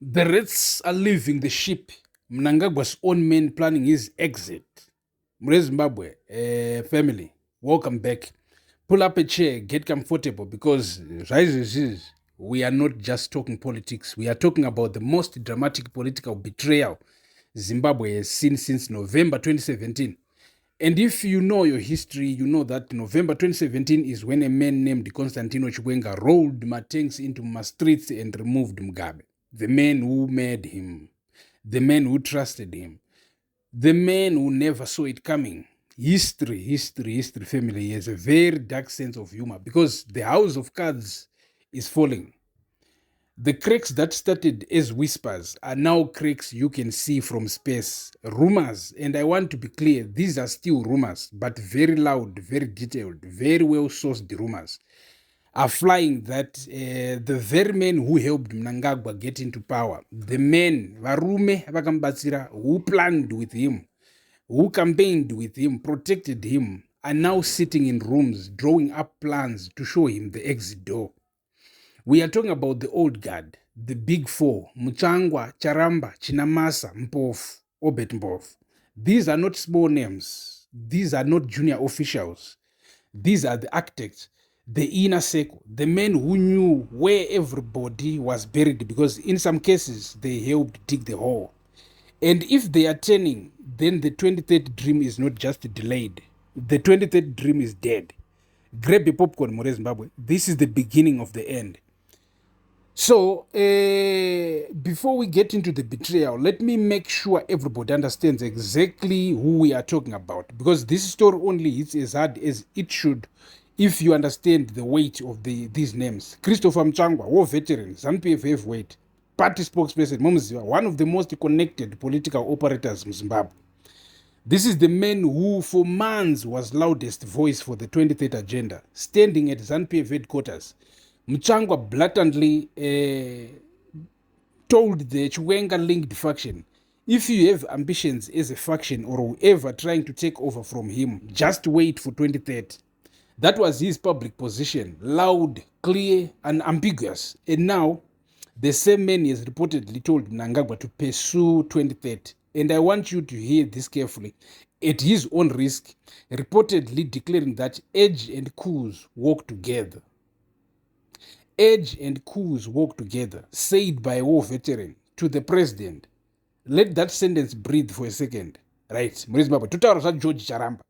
The rats are leaving the ship. Mnangagwa's own men planning his exit. Zimbabwe family, welcome back. Pull up a chair, get comfortable, because we are not just talking politics. We are talking about the most dramatic political betrayal Zimbabwe has seen since November 2017. And if you know your history, you know that November 2017 is when a man named Constantino Chiwenga rolled tanks into my streets and removed Mugabe. The man who made him, the man who trusted him, the man who never saw it coming. History, family has a very dark sense of humor because the house of cards is falling. The cracks that started as whispers are now cracks you can see from space. Rumors, and I want to be clear, these are still rumors, but very loud, very detailed, very well sourced rumors, are flying that the very men who helped Mnangagwa get into power, the men, varume vakambatsira, who planned with him, who campaigned with him, protected him, are now sitting in rooms drawing up plans to show him the exit door. We are talking about the old guard, the big four, Mutsvangwa, Charamba, Chinamasa, Mpofu, Mpofu. These are not small names. These are not junior officials. These are the architects, the inner circle, the men who knew where everybody was buried because in some cases they helped dig the hole. And if they are turning, then the 23rd dream is not just delayed. The 23rd dream is dead. Grab a popcorn, More Zimbabwe. This is the beginning of the end. So, before we get into the betrayal, let me make sure everybody understands exactly who we are talking about. Because this story only hits as hard as it should if you understand the weight of these names. Christopher Mtsvangwa, war veteran, ZANU-PF heavyweight, party spokesperson, Muziwa, one of the most connected political operators in Zimbabwe. This is the man who for months was loudest voice for the 23rd agenda, standing at ZANU-PF headquarters. Mtsvangwa blatantly told the Chiwenga-linked faction, if you have ambitions as a faction or whoever trying to take over from him, just wait for 2030. That was his public position, loud, clear, and ambiguous. And now, the same man has reportedly told Mnangagwa to pursue 2030. And I want you to hear this carefully. At his own risk, reportedly declaring that age and coups walk together. Age and coups walk together, said by a war veteran to the president. Let that sentence breathe for a second. Right, Zimbabwe. George Charamba,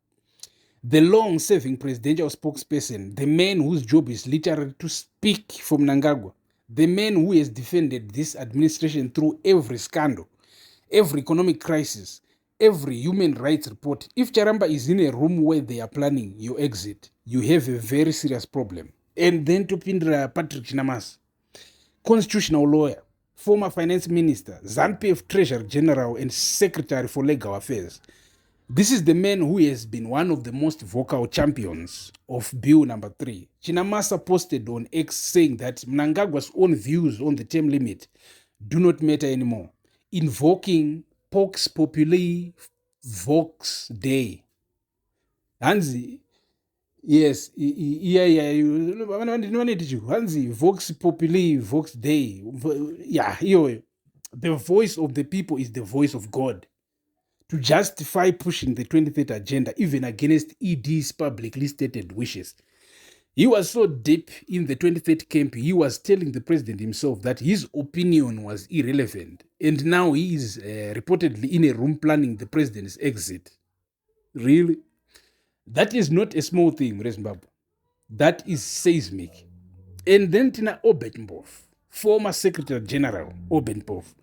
the long-serving presidential spokesperson, the man whose job is literally to speak for Mnangagwa, the man who has defended this administration through every scandal, every economic crisis, every human rights report. If Charamba is in a room where they are planning your exit, you have a very serious problem. And then to Pindra Patrick Chinamasa, constitutional lawyer, former finance minister, ZANU-PF treasurer general, and secretary for legal affairs. This is the man who has been one of the most vocal champions of Bill number 3. Chinamasa posted on X saying that Mnangagwa's own views on the term limit do not matter anymore, invoking Vox Populi Vox Dei. Hanzi, yes, Hanzi, Vox Populi Vox Dei. Yeah, the voice of the people is the voice of God. To justify pushing the 23rd agenda even against ED's publicly stated wishes. He was so deep in the 23rd camp, he was telling the president himself that his opinion was irrelevant. And now he is reportedly in a room planning the president's exit. Really? That is not a small thing, Zimbabwe. That is seismic. And then Tina Mpofu, former Secretary General Mpofu,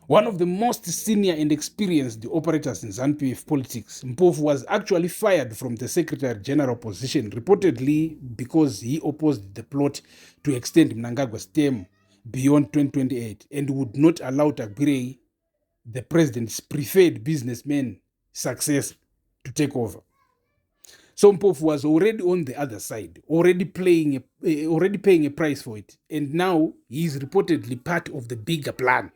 one of the most senior and experienced operators in ZANU-PF politics, Mpofu was actually fired from the Secretary General position, reportedly because he opposed the plot to extend Mnangagwa's term beyond 2028 and would not allow Tagwirei, the president's preferred businessman, successor, to take over. So Mpofu was already on the other side, already paying a price for it, and now he is reportedly part of the bigger plan.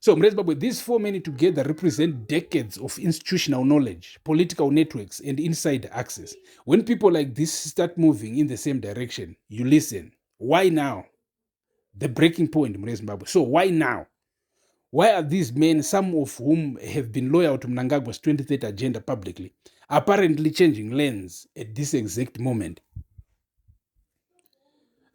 So, these four men together represent decades of institutional knowledge, political networks, and insider access. When people like this start moving in the same direction, you listen. Why now? The breaking point, Zimbabwe. So, why now? Why are these men, some of whom have been loyal to Mnangagwa's 2030 agenda publicly, apparently changing lanes at this exact moment?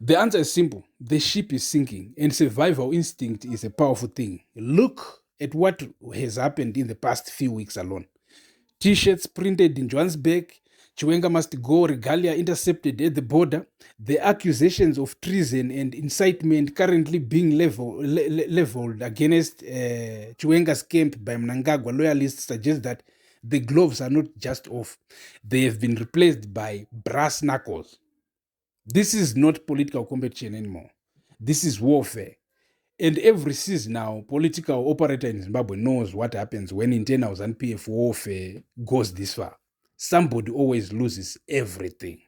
The answer is simple. The ship is sinking, and survival instinct is a powerful thing. Look at what has happened in the past few weeks alone. T-shirts printed in Johannesburg, Chiwenga must go, regalia intercepted at the border, the accusations of treason and incitement currently being leveled against Chiwenga's camp by Mnangagwa loyalists suggest that the gloves are not just off, they have been replaced by brass knuckles. This is not political competition anymore. This is warfare. And every season now, political operator in Zimbabwe knows what happens when internal ZANU-PF warfare goes this far. Somebody always loses everything.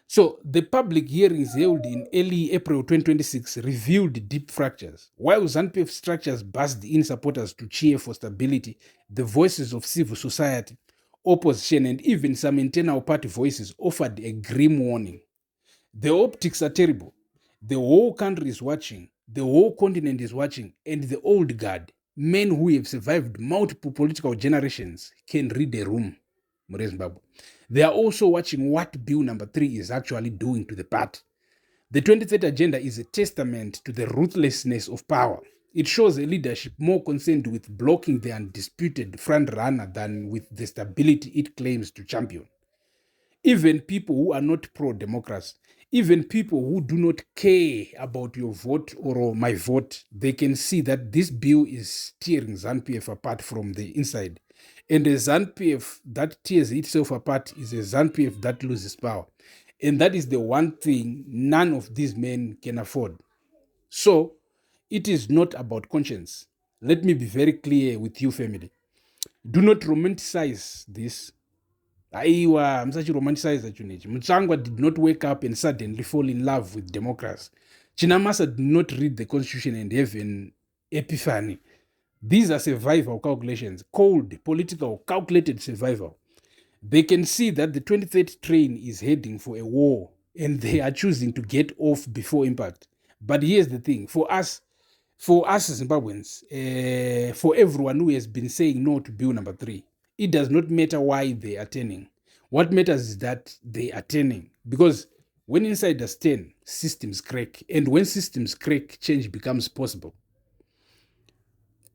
So the public hearings held in early April 2026 revealed deep fractures. While ZANU-PF structures buzzed in supporters to cheer for stability, the voices of civil society, opposition, and even some internal party voices offered a grim warning. The optics are terrible. The whole country is watching. The whole continent is watching. And the old guard, men who have survived multiple political generations, can read a room. They are also watching what Bill number 3 is actually doing to the party. The 2030 agenda is a testament to the ruthlessness of power. It shows a leadership more concerned with blocking the undisputed front-runner than with the stability it claims to champion. Even people who are not pro-democracy, even people who do not care about your vote or my vote, they can see that this bill is tearing ZANU-PF apart from the inside. And a ZANU-PF that tears itself apart is a ZANU-PF that loses power. And that is the one thing none of these men can afford. So, it is not about conscience. Let me be very clear with you, family. Do not romanticize this. I'm such a romanticizer. Mutsvangwa did not wake up and suddenly fall in love with democracy. Chinamasa did not read the constitution and have an epiphany. These are survival calculations, cold, political, calculated survival. They can see that the 2030 train is heading for a war and they are choosing to get off before impact. But here's the thing, for us Zimbabweans, for everyone who has been saying no to bill number 3, it does not matter why they are turning. What matters is that they are turning. Because when insiders turn, systems crack. And when systems crack, change becomes possible.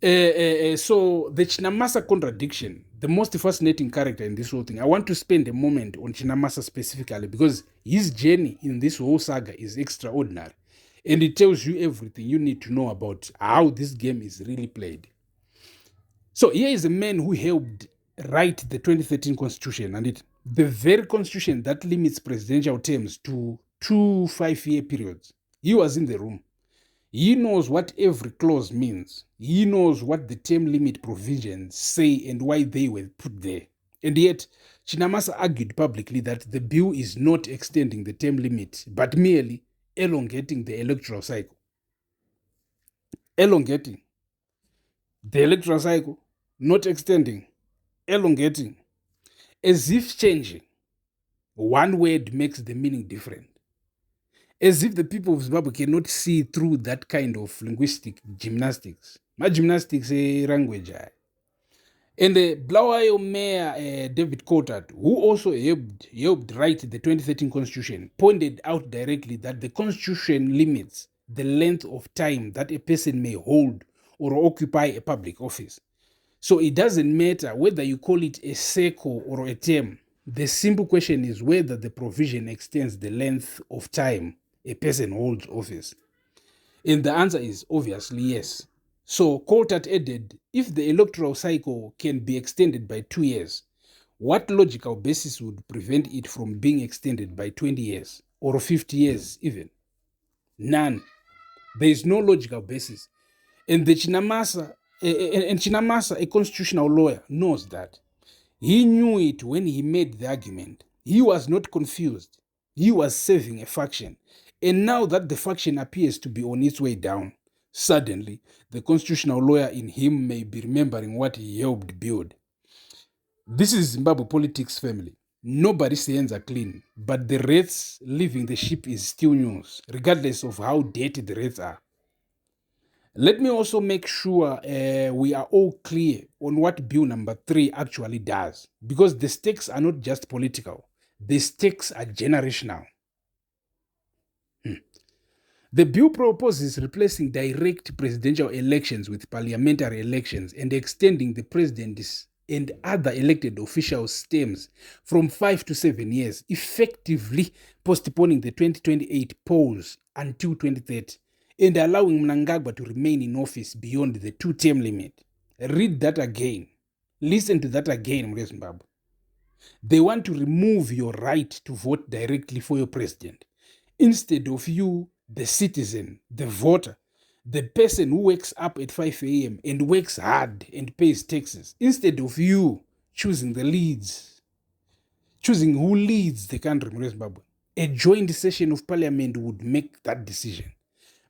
So the Chinamasa contradiction, the most fascinating character in this whole thing, I want to spend a moment on Chinamasa specifically because his journey in this whole saga is extraordinary. And it tells you everything you need to know about how this game is really played. So here is a man who helped write the 2013 constitution, and the very constitution that limits presidential terms to 2 5-year periods. He was in the room. He knows what every clause means. He knows what the term limit provisions say and why they were put there. And yet, Chinamasa argued publicly that the bill is not extending the term limit, but merely elongating the electoral cycle. Elongating the electoral cycle, not extending, elongating, as if changing. One word makes the meaning different. As if the people of Zimbabwe cannot see through that kind of linguistic gymnastics. My gymnastics language. And the Blawayo Mayor David Coulthard, who also helped write the 2013 constitution, pointed out directly that the constitution limits the length of time that a person may hold or occupy a public office. So it doesn't matter whether you call it a cycle or a term. The simple question is whether the provision extends the length of time a person holds office. And the answer is obviously yes. So Coulthard added, if the electoral cycle can be extended by 2 years, what logical basis would prevent it from being extended by 20 years or 50 years even? None. There is no logical basis. And Chinamasa, a constitutional lawyer, knows that. He knew it when he made the argument. He was not confused. He was serving a faction. And now that the faction appears to be on its way down, suddenly the constitutional lawyer in him may be remembering what he helped build. This is Zimbabwe politics, family. Nobody's hands are clean, but the rats leaving the ship is still news, regardless of how dirty the rats are. Let me also make sure we are all clear on what Bill number 3 actually does, because the stakes are not just political, the stakes are generational. The bill proposes replacing direct presidential elections with parliamentary elections and extending the president's and other elected officials' terms from 5 to 7 years, effectively postponing the 2028 polls until 2030 and allowing Mnangagwa to remain in office beyond the 2-term limit. Read that again. Listen to that again, Zimbabwe. They want to remove your right to vote directly for your president. Instead of you, the citizen, the voter, the person who wakes up at 5 a.m. and works hard and pays taxes, instead of you choosing the leads, choosing who leads the country in Zimbabwe, a joint session of parliament would make that decision.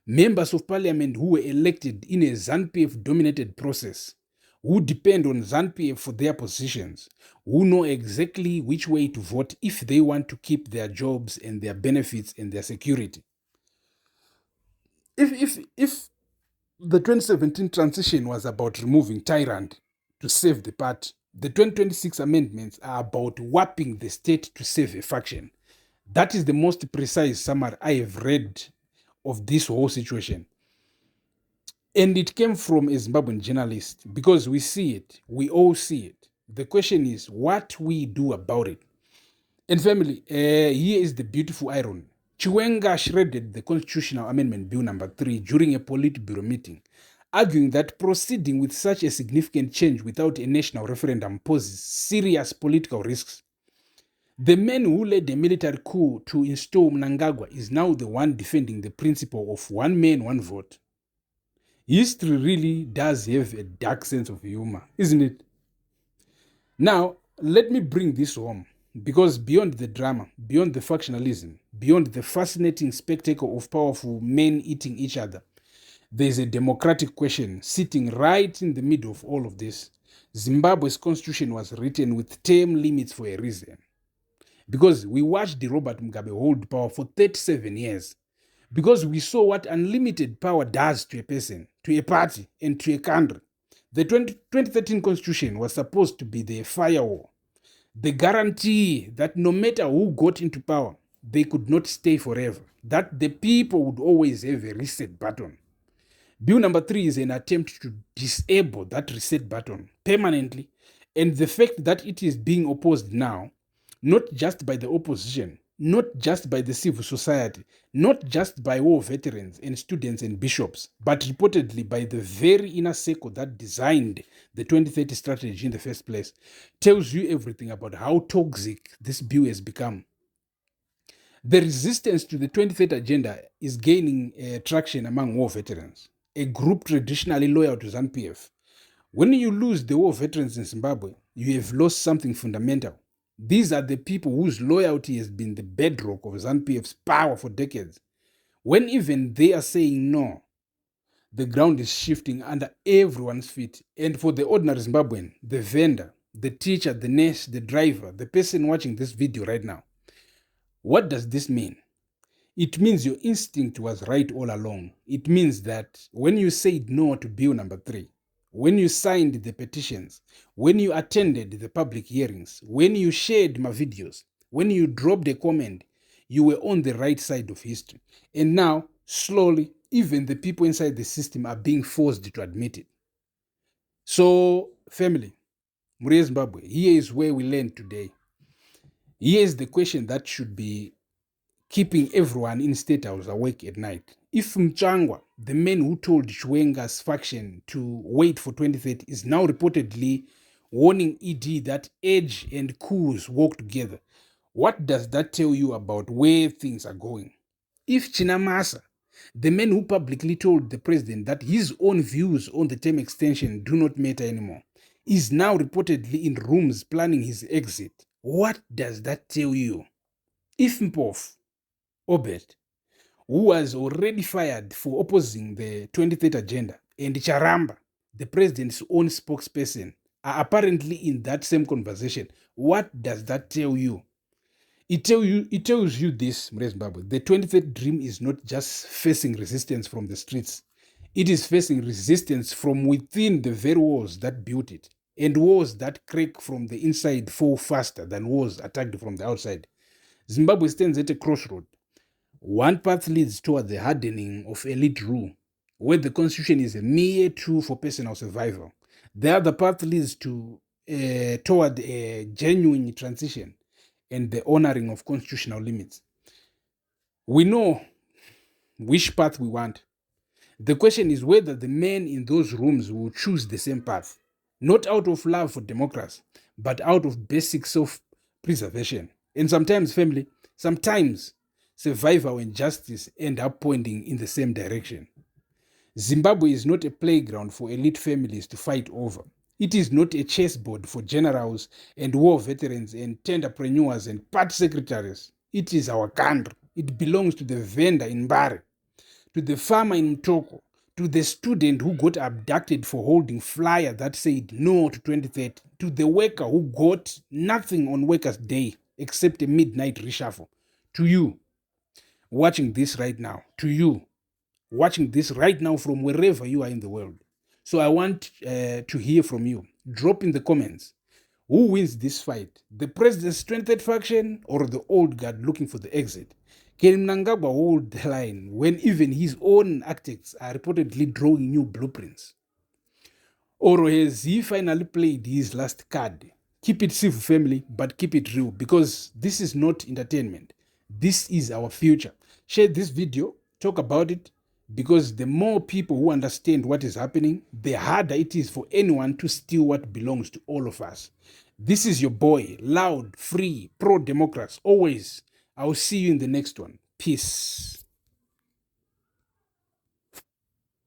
Members of parliament who were elected in a ZANU-PF-dominated process, who depend on ZANU-PF for their positions, who know exactly which way to vote if they want to keep their jobs and their benefits and their security. If the 2017 transition was about removing tyrant to save the party, the 2026 amendments are about warping the state to save a faction. That is the most precise summary I have read of this whole situation. And it came from a Zimbabwean journalist, because we see it, we all see it. The question is what we do about it. And family, here is the beautiful irony. Chiwenga shredded the Constitutional Amendment Bill number 3 during a Politburo meeting, arguing that proceeding with such a significant change without a national referendum poses serious political risks. The man who led a military coup to install Mnangagwa is now the one defending the principle of one man, one vote. History really does have a dark sense of humor, isn't it? Now, let me bring this home, because beyond the drama, beyond the factionalism, beyond the fascinating spectacle of powerful men eating each other, there's a democratic question sitting right in the middle of all of this. Zimbabwe's constitution was written with term limits for a reason. Because we watched the Robert Mugabe hold power for 37 years. Because we saw what unlimited power does to a person, to a party, and to a country. The 2013 constitution was supposed to be the firewall, the guarantee that no matter who got into power, they could not stay forever, that the people would always have a reset button. Bill number 3 is an attempt to disable that reset button permanently, and the fact that it is being opposed now, not just by the opposition, not just by the civil society, not just by war veterans and students and bishops, but reportedly by the very inner circle that designed the 2030 strategy in the first place, tells you everything about how toxic this bill has become. The resistance to the 2030 agenda is gaining traction among war veterans, a group traditionally loyal to ZANU-PF. When you lose the war veterans in Zimbabwe, you have lost something fundamental. These are the people whose loyalty has been the bedrock of ZANU-PF's power for decades. When even they are saying no, the ground is shifting under everyone's feet. And for the ordinary Zimbabwean, the vendor, the teacher, the nurse, the driver, the person watching this video right now, what does this mean? It means your instinct was right all along. It means that when you said no to bill number 3, when you signed the petitions, when you attended the public hearings, when you shared my videos, when you dropped a comment, you were on the right side of history. And now, slowly, even the people inside the system are being forced to admit it. So, family, Mure Zimbabwe, here is where we learn today. Here is the question that should be keeping everyone in State House awake at night. If Mutsvangwa, the man who told Chiwenga's faction to wait for 2030, is now reportedly warning ED that age and coups work together, what does that tell you about where things are going? If Chinamasa, the man who publicly told the president that his own views on the term extension do not matter anymore, is now reportedly in rooms planning his exit, what does that tell you? If Mpofu, Obed, who was already fired for opposing the 2030 agenda, and Charamba, the president's own spokesperson, are apparently in that same conversation. What does that tell you? It tells you this, Zimbabwe. The 23rd dream is not just facing resistance from the streets. It is facing resistance from within the very walls that built it. And walls that crack from the inside fall faster than walls attacked from the outside. Zimbabwe stands at a crossroad. One path leads toward the hardening of elite rule, where the constitution is a mere tool for personal survival. The other path leads toward a genuine transition and the honoring of constitutional limits. We know which path we want. The question is whether the men in those rooms will choose the same path, not out of love for democracy, but out of basic self-preservation. And sometimes, family, sometimes survival and justice end up pointing in the same direction. Zimbabwe is not a playground for elite families to fight over. It is not a chessboard for generals and war veterans and entrepreneurs and party secretaries. It is our country. It belongs to the vendor in Mbare, to the farmer in Mtoko, to the student who got abducted for holding flyer that said no to 2030, to the worker who got nothing on Workers' Day except a midnight reshuffle, to you watching this right now, to you watching this right now from wherever you are in the world. So I want to hear from you. Drop in the comments. Who wins this fight? The president's strengthened faction or the old guard looking for the exit? Can Mnangagwa hold the line when even his own architects are reportedly drawing new blueprints? Or has he finally played his last card? Keep it civil, family, but keep it real, because this is not entertainment. This is our future. Share this video, talk about it, because the more people who understand what is happening, the harder it is for anyone to steal what belongs to all of us. This is your boy, loud, free, pro-democrats, always. I'll see you in the next one. Peace.